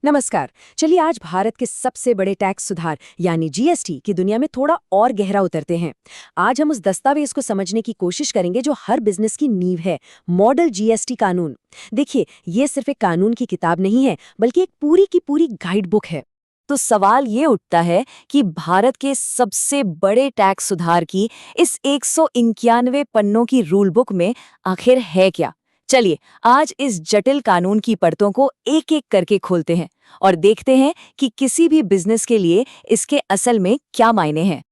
नमस्कार। चलिए आज भारत के सबसे बड़े टैक्स सुधार यानी जीएसटी की दुनिया में थोड़ा और गहरा उतरते हैं। आज हम उस दस्तावेज को समझने की कोशिश करेंगे जो हर बिजनेस की नींव है, मॉडल जीएसटी कानून। देखिए, ये सिर्फ एक कानून की किताब नहीं है, बल्कि एक पूरी की पूरी गाइड बुक है। तो सवाल ये उठता है कि भारत के सबसे बड़े टैक्स सुधार की इस 191 पन्नों की रूल बुक में आखिर है क्या। चलिए आज इस जटिल कानून की परतों को एक एक करके खोलते हैं और देखते हैं कि किसी भी बिजनेस के लिए इसके असल में क्या मायने हैं।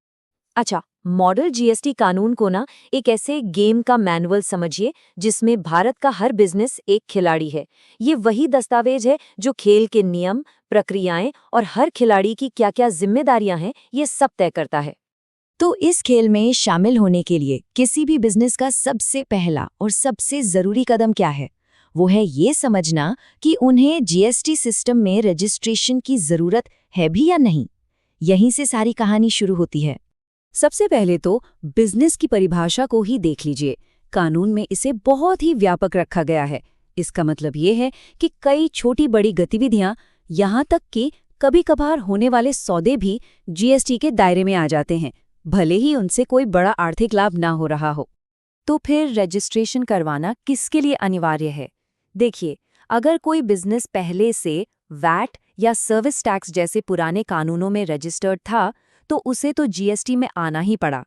अच्छा, मॉडल जीएसटी कानून को ना एक ऐसे गेम का मैनुअल समझिए जिसमें भारत का हर बिजनेस एक खिलाड़ी है। ये वही दस्तावेज है जो खेल के नियम, प्रक्रियाएं और हर खिलाड़ी की क्या-क्या जिम्मेदारियां हैं, ये सब तय करता है। तो इस खेल में शामिल होने के लिए किसी भी बिजनेस का सबसे पहला और सबसे जरूरी कदम क्या है? वो है ये समझना कि उन्हें जीएसटी सिस्टम में रजिस्ट्रेशन की जरूरत है भी या नहीं। यहीं से सारी कहानी शुरू होती है। सबसे पहले तो बिजनेस की परिभाषा को ही देख लीजिए। कानून में इसे बहुत ही व्यापक रखा गया है। इसका मतलब ये है कि कई छोटी बड़ी गतिविधियां, यहाँ तक कि कभी-कभार होने वाले सौदे भी जीएसटी के दायरे में आ जाते हैं, भले ही उनसे कोई बड़ा आर्थिक लाभ ना हो रहा हो। तो फिर रजिस्ट्रेशन करवाना किसके लिए अनिवार्य है? देखिए, अगर कोई बिजनेस पहले से वैट या सर्विस टैक्स जैसे पुराने कानूनों में रजिस्टर्ड था, तो उसे तो जीएसटी में आना ही पड़ा।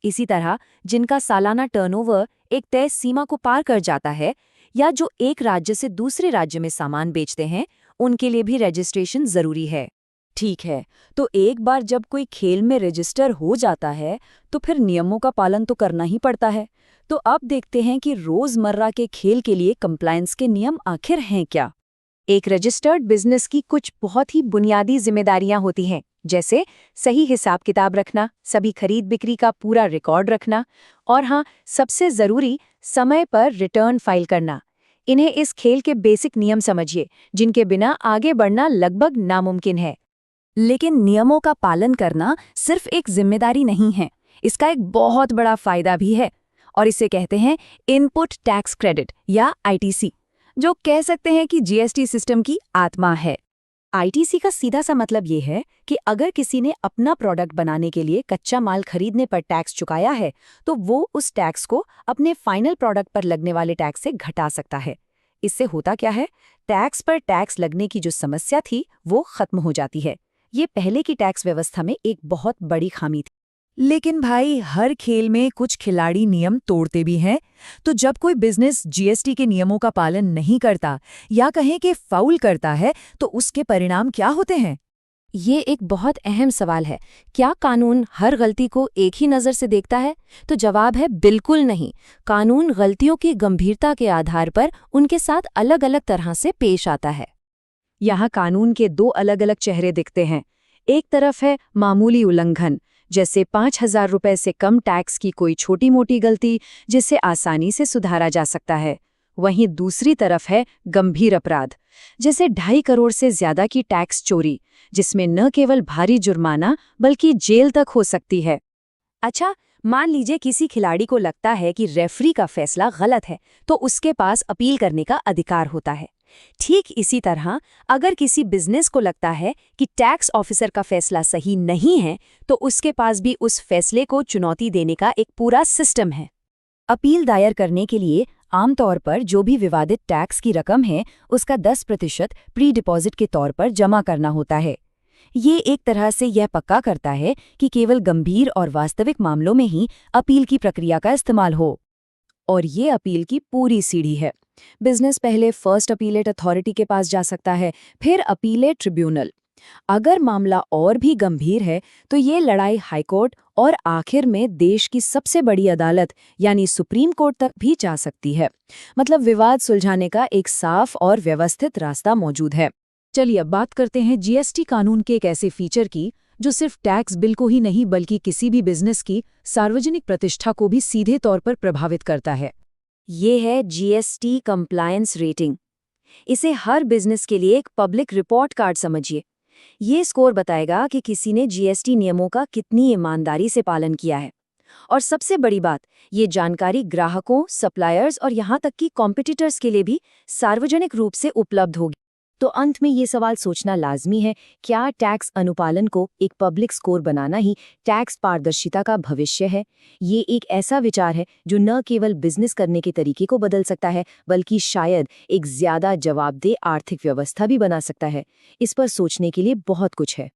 इसी तरह जिनका सालाना टर्नओवर एक तय सीमा को पार कर जाता है या जो एक राज्य से दूसरे राज्य में सामान बेचते हैं, उनके लिए भी रजिस्ट्रेशन जरूरी है। ठीक है, तो एक बार जब कोई खेल में रजिस्टर हो जाता है, तो फिर नियमों का पालन तो करना ही पड़ता है। तो अब देखते हैं कि रोजमर्रा के खेल के लिए कंप्लायंस के नियम आखिर हैं क्या। एक रजिस्टर्ड बिजनेस की कुछ बहुत ही बुनियादी जिम्मेदारियां होती हैं, जैसे सही हिसाब किताब रखना, सभी खरीद बिक्री का पूरा रिकॉर्ड रखना और हाँ, सबसे जरूरी समय पर रिटर्न फाइल करना। इन्हें इस खेल के बेसिक नियम समझिए, जिनके बिना आगे बढ़ना लगभग नामुमकिन है। लेकिन नियमों का पालन करना सिर्फ एक जिम्मेदारी नहीं है, इसका एक बहुत बड़ा फायदा भी है और इसे कहते हैं इनपुट टैक्स क्रेडिट या आईटीसी, जो कह सकते हैं कि जीएसटी सिस्टम की आत्मा है। आईटीसी का सीधा सा मतलब ये है कि अगर किसी ने अपना प्रोडक्ट बनाने के लिए कच्चा माल खरीदने पर टैक्स चुकाया है, तो वो उस टैक्स को अपने फाइनल प्रोडक्ट पर लगने वाले टैक्स से घटा सकता है। इससे होता क्या है, टैक्स पर टैक्स लगने की जो समस्या थी वो खत्म हो जाती है। ये पहले की टैक्स व्यवस्था में एक बहुत बड़ी खामी थी। लेकिन भाई, हर खेल में कुछ खिलाड़ी नियम तोड़ते भी हैं। तो जब कोई बिजनेस जीएसटी के नियमों का पालन नहीं करता या कहें कि फाउल करता है, तो उसके परिणाम क्या होते हैं? ये एक बहुत अहम सवाल है। क्या कानून हर गलती को एक ही नज़र से देखता है? तो जवाब है बिल्कुल नहीं। कानून गलतियों की गंभीरता के आधार पर उनके साथ अलग-अलग तरह से पेश आता है। यहाँ कानून के दो अलग-अलग चेहरे दिखते हैं। एक तरफ है मामूली उल्लंघन, जैसे 5,000 रुपए से कम टैक्स की कोई छोटी-मोटी गलती जिसे आसानी से सुधारा जा सकता है। वहीं दूसरी तरफ है गंभीर अपराध, जैसे 2.5 करोड़ से ज्यादा की टैक्स चोरी, जिसमें न केवल भारी जुर्माना बल्कि जेल तक हो सकती है। अच्छा, मान लीजिए किसी खिलाड़ी को लगता है कि रेफरी का फैसला गलत है, तो उसके पास अपील करने का अधिकार होता है। ठीक इसी तरह अगर किसी बिजनेस को लगता है कि टैक्स ऑफिसर का फैसला सही नहीं है, तो उसके पास भी उस फैसले को चुनौती देने का एक पूरा सिस्टम है। अपील दायर करने के लिए आमतौर पर जो भी विवादित टैक्स की रकम है, उसका 10% प्री डिपॉजिट के तौर पर जमा करना होता है। ये एक तरह से यह पक्का करता है कि केवल गंभीर और वास्तविक मामलों में ही अपील की प्रक्रिया का इस्तेमाल हो। और ये अपील की पूरी सीढ़ी है। बिजनेस पहले फर्स्ट अपीलेट अथॉरिटी के पास जा सकता है, फिर अपीलेट ट्रिब्यूनल। अगर मामला और भी गंभीर है, तो ये लड़ाई हाईकोर्ट और आखिर में देश की सबसे बड़ी अदालत यानी सुप्रीम कोर्ट तक भी जा सकती है। मतलब विवाद सुलझाने का एक साफ और व्यवस्थित रास्ता मौजूद है। चलिए अब बात करते हैं जीएसटी कानून के एक ऐसे फीचर की जो सिर्फ टैक्स बिल को ही नहीं बल्कि किसी भी बिजनेस की सार्वजनिक प्रतिष्ठा को भी सीधे तौर पर प्रभावित करता है। ये है जीएसटी कंप्लायंस रेटिंग। इसे हर बिजनेस के लिए एक पब्लिक रिपोर्ट कार्ड समझिए। ये स्कोर बताएगा कि किसी ने जीएसटी नियमों का कितनी ईमानदारी से पालन किया है। और सबसे बड़ी बात, ये जानकारी ग्राहकों, सप्लायर्स और यहाँ तक कि कॉम्पिटिटर्स के लिए भी सार्वजनिक रूप से उपलब्ध होगी। तो अंत में ये सवाल सोचना लाजमी है, क्या टैक्स अनुपालन को एक पब्लिक स्कोर बनाना ही टैक्स पारदर्शिता का भविष्य है? ये एक ऐसा विचार है जो न केवल बिजनेस करने के तरीके को बदल सकता है, बल्कि शायद एक ज्यादा जवाबदेह आर्थिक व्यवस्था भी बना सकता है। इस पर सोचने के लिए बहुत कुछ है।